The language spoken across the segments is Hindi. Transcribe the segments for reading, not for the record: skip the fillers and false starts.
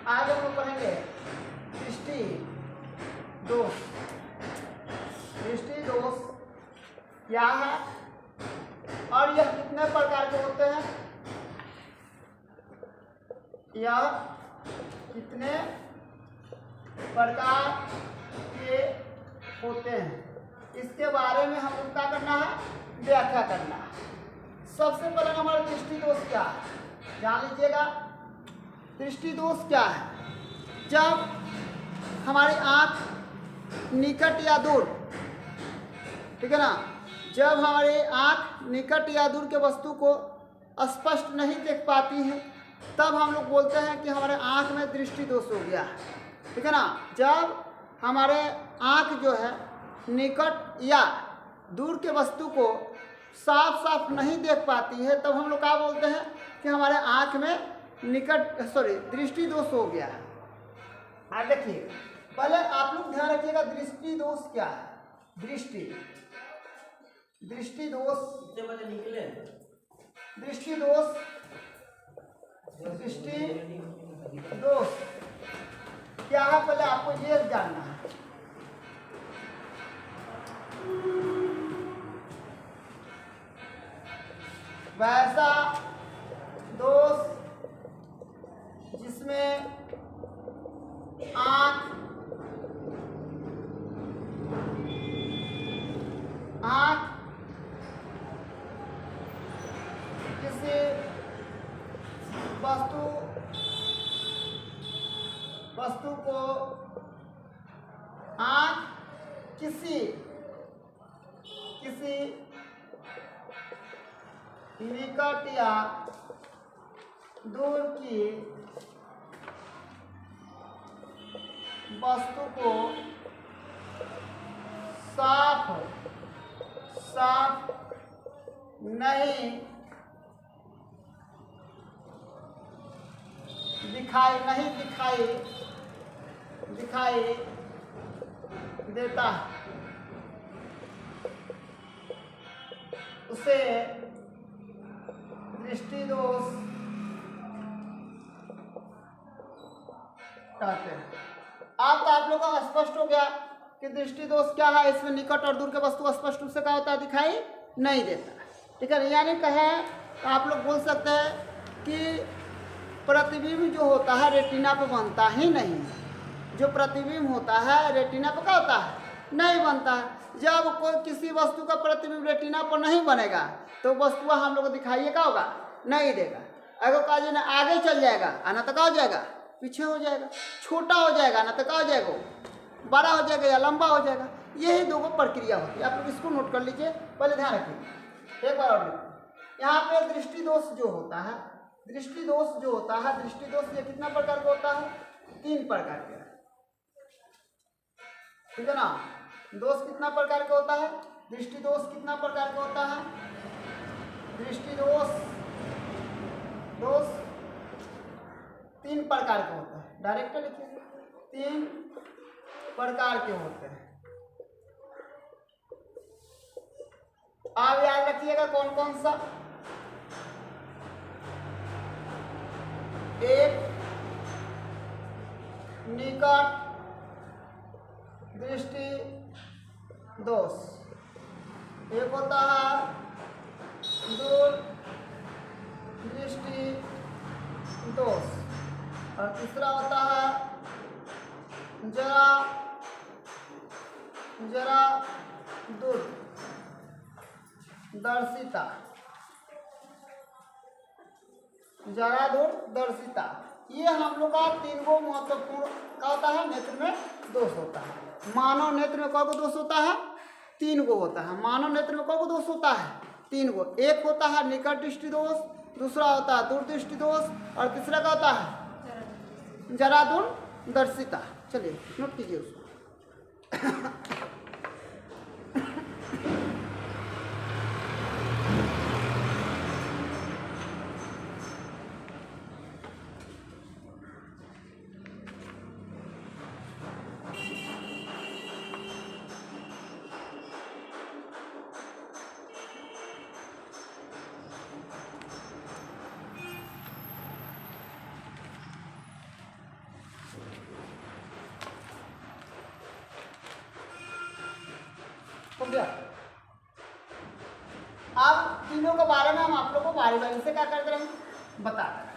आगे हम लोग पढ़ेंगे दृष्टि दोष। दृष्टि दोष क्या है और यह कितने प्रकार के होते हैं, यह कितने प्रकार के होते हैं, इसके बारे में हम लोग क्या करना है, व्याख्या करना है। सबसे पहले हमारा दृष्टि दोष क्या है, जान लीजिएगा। दृष्टि दोष क्या है, जब हमारी आँख निकट या दूर, ठीक है ना, जब हमारी आँख निकट या दूर के वस्तु को स्पष्ट नहीं देख पाती है, तब हम लोग बोलते हैं कि हमारे आँख में दृष्टि दोष हो गया है, ठीक है ना। जब हमारे आँख जो है निकट या दूर के वस्तु को साफ साफ नहीं देख पाती है, तब हम लोग क्या बोलते हैं कि हमारे आँख में दृष्टि दोष हो गया है। देखिए, पहले आप लोग ध्यान रखिएगा दृष्टि दोष क्या है। दृष्टि दोष, दृष्टि दोष क्या है, पहले आपको ये जानना है। वैसा दोष जिसमें आँख किसी वस्तु को आँख किसी निकट या दूर की वस्तु को साफ नहीं दिखाई देता, उसे दृष्टि दोष कहते हैं। अब तो आप लोगों को स्पष्ट हो गया कि दृष्टि दोष क्या है। इसमें निकट और दूर के वस्तु स्पष्ट रूप से क्या होता है, दिखाई नहीं देता, ठीक है। यानी कहें तो आप लोग बोल सकते हैं कि प्रतिबिंब जो होता है रेटिना पे बनता ही नहीं है। जो प्रतिबिंब होता है रेटिना पे क्या होता है, नहीं बनता है। जब कोई किसी वस्तु का प्रतिबिंब रेटिना पर नहीं बनेगा तो वस्तु हम लोग को दिखाई क्या होगा, नहीं देगा। अगर कहा जाए ना आगे चल जाएगा, आना तो क्या हो जाएगा, पीछे हो जाएगा, छोटा हो जाएगा ना तो क्या हो जाएगा, बड़ा हो जाएगा या लंबा हो जाएगा। यही दो प्रक्रिया होती है। आप लोग इसको नोट कर लीजिए, पहले ध्यान रखिए। एक बार और देखिए, यहाँ पे दृष्टि दोष जो होता है, दृष्टि दोष ये कितना प्रकार का होता है, 3 प्रकार के, ठीक है ना। दोष कितना प्रकार का होता है, दृष्टि दोष कितना प्रकार का होता है, दृष्टि दोष 3 प्रकार के होता है। डायरेक्ट लिखिए, 3 प्रकार के होते हैं। आप याद रखिएगा कौन कौन सा। एक निकट दृष्टि दोष, एक होता है दूर दृष्टि दोष, और तीसरा होता है जरा दूरदर्शिता, जरा दूरदर्शिता। ये हम लोग का 3 गो महत्वपूर्ण क्या होता है, नेत्र में दोष होता है। मानव नेत्र में कौन को दोष होता है, 3 गो होता है। मानव नेत्र में कौन को दोष होता है, 3 गो। एक होता है निकट दृष्टि दोष, दूसरा होता है दूरदृष्टि दोष, और तीसरा क्या होता है, जरा दूरदर्शिता। चलिए नोट कीजिए उसको। हो गया। अब तीनों के बारे में हम आप लोग को बारी बारी से क्या करते रहेंगे, बता रहे हैं।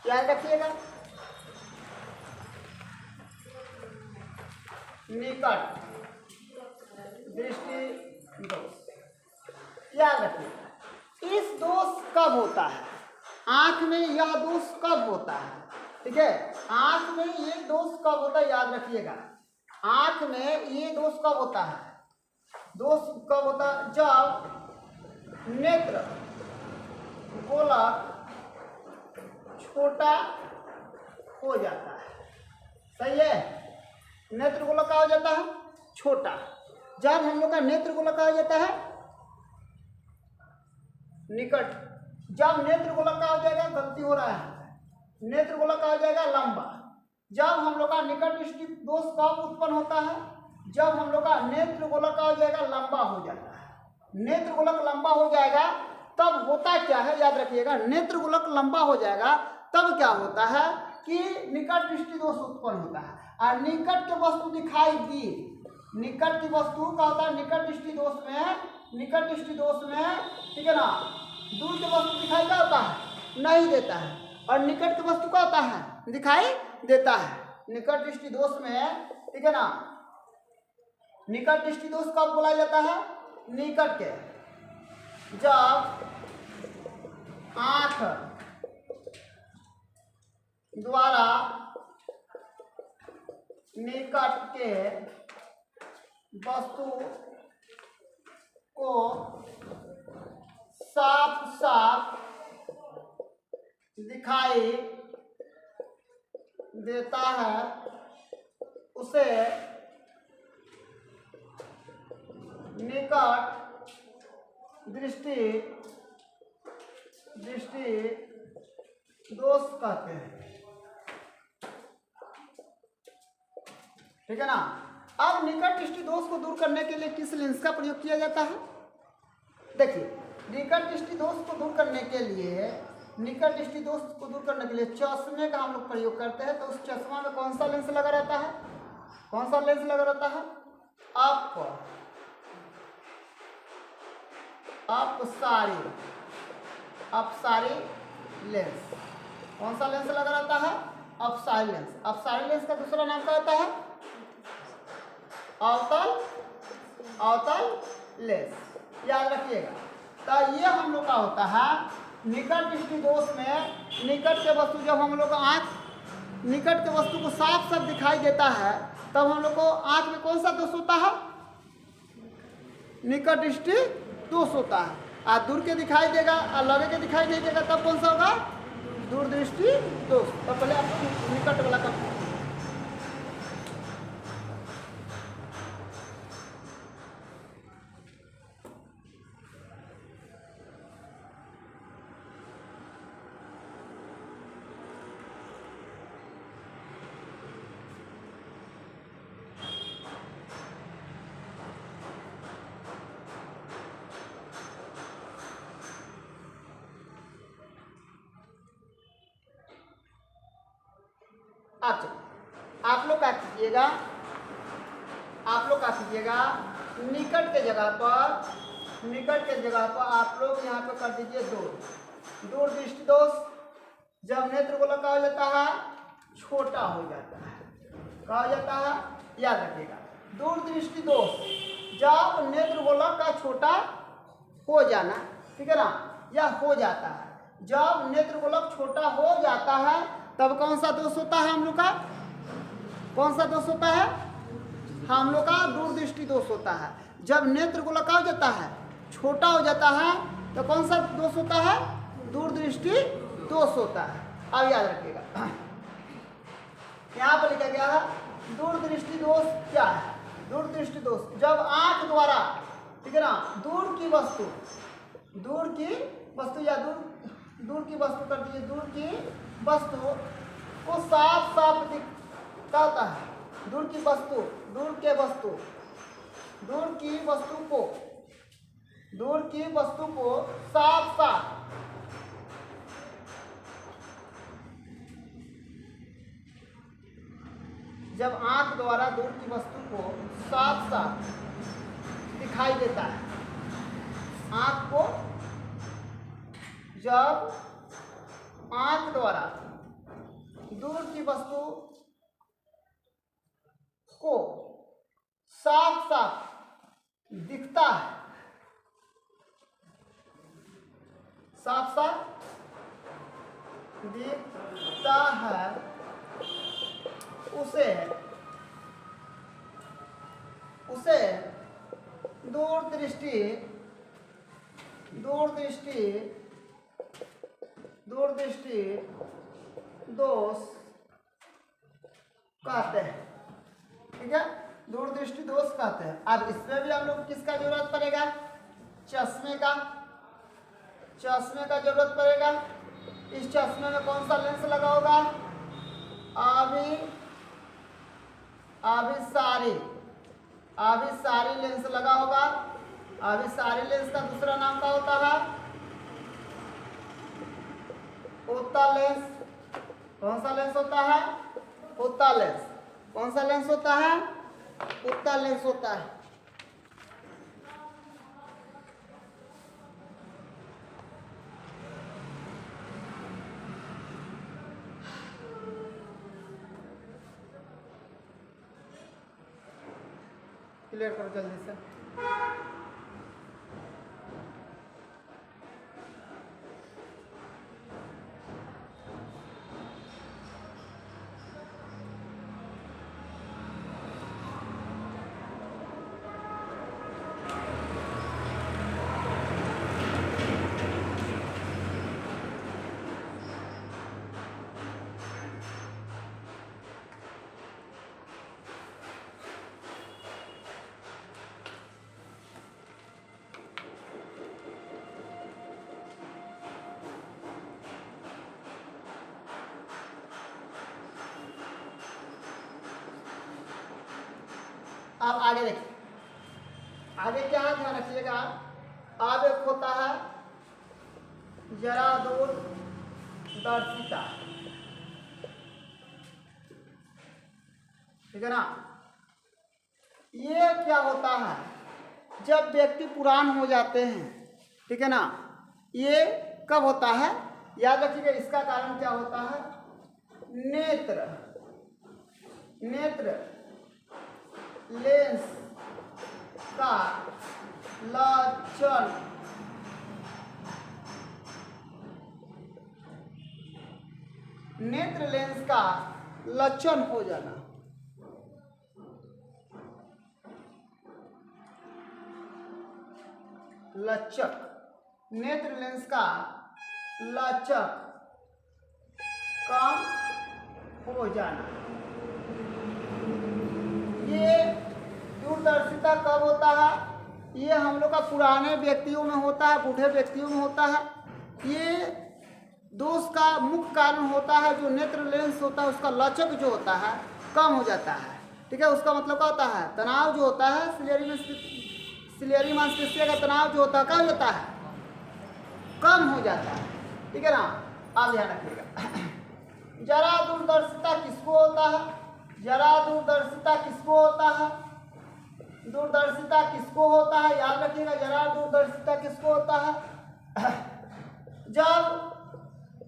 याद रखिएगा, निकट दृष्टि दोष, याद रखिएगा। इस दोष कब होता है, आंख में यह दोष कब होता है, ठीक है, आंख में ये दोष कब होता है, याद रखिएगा। आंख में ये दोष कब होता है, दोष कब होता है, जब नेत्र गोलक छोटा हो जाता है। सही है, नेत्र गोलक क्या हो जाता है, छोटा। जब हम लोग का नेत्र गोलक क्या हो जाता है, निकट। जब नेत्र गोलक क्या हो जाएगा, गलती हो रहा है, नेत्र गोलक क्या हो जाएगा, लंबा। जब हम लोग का निकट दृष्टि दोष कब उत्पन्न होता है, जब हम लोग का नेत्र गोलक क्या हो जाएगा, लंबा हो जाता है। नेत्र गोलक लंबा हो जाएगा तब होता क्या है, याद रखिएगा, नेत्र गोलक लंबा हो जाएगा तब क्या होता है कि निकट दृष्टि दोष उत्पन्न होता है। और निकट के वस्तु दिखाई दी, निकट की वस्तु का होता है निकट दृष्टि दोष में, निकट दृष्टि दोष में, ठीक है ना, दूर के वस्तु दिखाई क्या होता है, नहीं देता है। और निकट के वस्तु क्या होता है, दिखाई देता है। निकट दृष्टि दोष में, ठीक है ना, निकट दृष्टि दोष कब बोला जाता है, निकट के, जब आंख द्वारा निकट के वस्तु को साफ साफ दिखाई देता है, उसे निकट दृष्टि दोष कहते हैं, ठीक है ना। अब निकट दृष्टि दोष को दूर करने के लिए किस लेंस का प्रयोग किया जाता है, देखिए, निकट दृष्टि दोष को दूर करने के लिए, निकट दृष्टि दोष को दूर करने के लिए चश्मे का हम लोग प्रयोग करते हैं। तो उस चश्मा में कौन सा लेंस लगा रहता है, कौन सा लेंस लगा रहता है, अपसारी लेंस। कौन सा लेंस लगा रहता है, अपसारी लेंस। अपसारी लेंस का दूसरा नाम क्या होता है, अवतल लेंस, याद रखिएगा। तो ये हम लोग का होता है निकट दृष्टि दोष में, निकट के वस्तु, जब हम लोग को आँख निकट के वस्तु को साफ साफ दिखाई देता है तब हम लोग को आँख में कौन सा दोष होता है, निकट दृष्टि दोष होता है। और दूर के दिखाई देगा और लगे के दिखाई नहीं देगा तब कौन सा होगा, दूर दृष्टि दोष। तो पहले आप निकट वाला का आप लोग क्या कीजिएगा, निकट के जगह पर आप लोग यहाँ पे कर दीजिए दूर दृष्टि दोष। जब नेत्र गोलक का हो जाता है, छोटा हो जाता है, क्या हो जाता है, याद रखिएगा। दूर दृष्टि दोष जब नेत्र गोलक का छोटा हो जाना, ठीक है ना, या हो जाता है। जब नेत्र गोलक छोटा हो जाता है तब कौन सा दोष होता है हम लोग का, कौन सा दोष होता है, हम लोग का दूर दृष्टि दोष होता है। जब नेत्र गोलक क्या हो जाता है, छोटा हो जाता है तो कौन सा दोष होता है, दूर दृष्टि दोष होता है। अब याद रखिएगा, यहाँ पर लिखा गया है दूर दृष्टि दोष क्या है। दूर दृष्टि दोष जब आंख द्वारा, ठीक है ना, दूर की वस्तु या दूर की वस्तु कर दीजिए, दूर की वस्तु को साफ साफ दिखाता है। दूर की वस्तु को साफ साफ जब आंख द्वारा दूर की वस्तु को साफ साफ दिखाई देता है। आंख को जब आंख द्वारा दूर की वस्तु को साफ साफ दिखता है, साफ साफ दिखता है, उसे दूरदृष्टि दोष कहते हैं। ठीक है, दूरदृष्टि दोष कहते हैं। अब इसमें भी हम लोग किसका जरूरत पड़ेगा? चश्मे का जरूरत पड़ेगा। इस चश्मे में कौन सा लेंस लगा होगा? अभिसारी लेंस लगा होगा। अभिसारी लेंस का दूसरा नाम क्या होता है? उत्तल लेंस। कौन सा लेंस होता है? उत्तल लेंस। कौन सा लेंस होता है? उत्तल लेंस होता है। क्लियर करो जल्दी से। अब आगे देखिए, आगे क्या ध्यान रखिएगा। अब एक होता है जरा दूरदर्शिता। ठीक है ना? ये क्या होता है? जब व्यक्ति पुरान हो जाते हैं, ठीक है ना, ये कब होता है? याद रखिएगा, इसका कारण क्या होता है? नेत्र लेंस का लक्षण। नेत्र लेंस का लक्षण हो जाना। लचक, नेत्र लेंस का लचक कम हो जाना। ये दूरदर्शिता कब होता है? ये हम लोग का पुराने व्यक्तियों में होता है, बूढ़े व्यक्तियों में होता है। ये दोष का मुख्य कारण होता है जो नेत्र लेंस होता है, उसका लचक जो होता है कम हो जाता है। ठीक है, उसका मतलब क्या होता है? तनाव जो होता है, सिलियरी मांसपेशियों का तनाव जो होता है क्या हो जाता है? कम हो जाता है। ठीक है ना? आप ध्यान रखिएगा। जरा दूरदर्शिता किसको होता है? जरा दूरदर्शिता किसको होता है? दूरदर्शिता किसको होता है? याद रखिएगा, जरा दूरदर्शिता किसको होता है? जब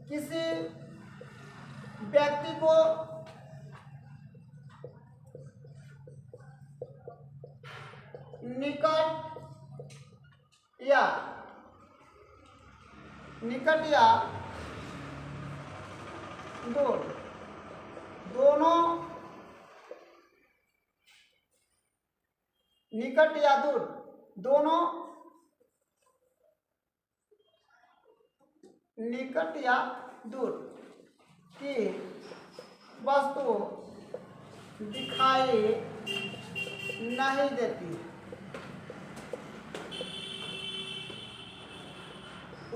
किसी व्यक्ति को निकट या दूर दोनों, निकट या दूर दोनों, निकट या दूर की वस्तु दिखाई नहीं देती,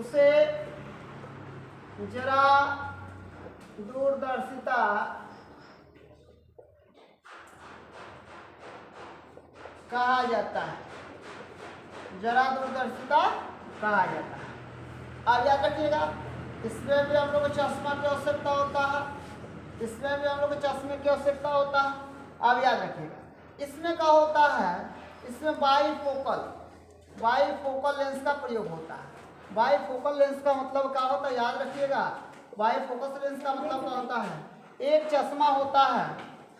उसे जरा दूरदर्शिता कहा जाता है। जरा दूरदर्शिता कहा जाता है। अब याद रखिएगा, इसमें भी हम लोग को चश्मा की आवश्यकता होता है, इसमें भी हम लोग को चश्मे की आवश्यकता होता है। अब याद रखिएगा इसमें क्या होता है, इसमें बाईफोकल लेंस का प्रयोग होता है। बाईफोकल लेंस का मतलब क्या होता है, याद रखिएगा। बाईफोकस लेंस का मतलब क्या होता है, एक चश्मा होता है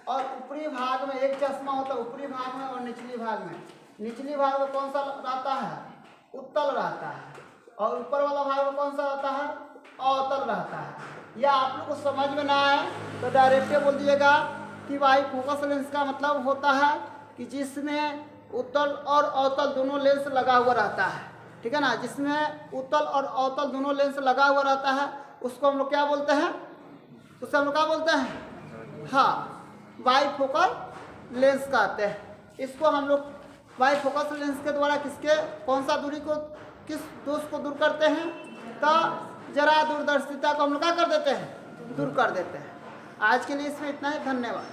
और ऊपरी भाग में एक चश्मा होता है, ऊपरी भाग में और निचली भाग में। निचली भाग में कौन सा रहता है, उत्तल रहता है, और ऊपर वाला भाग में कौन सा रहता है, अवतल रहता है। या आप लोग को समझ में ना आए तो डायरेक्ट बोल दीजिएगा कि बाईफोकस लेंस का मतलब होता है कि जिसमें उत्तल और अवतल दोनों लेंस लगा हुआ रहता है, ठीक है ना। जिसमें उत्तल और अवतल दोनों लेंस लगा हुआ रहता है उसको हम लोग क्या बोलते हैं, उससे हम लोग क्या बोलते हैं, हाँ, बाईफोकल लेंस कहते हैं। इसको हम लोग बाईफोकस लेंस के द्वारा कौन सा दूरी को, किस दोष को दूर करते हैं, तो जरा दूरदर्शिता को हम लोग क्या कर देते हैं, दूर कर देते हैं। आज के लिए इसमें इतना ही, धन्यवाद।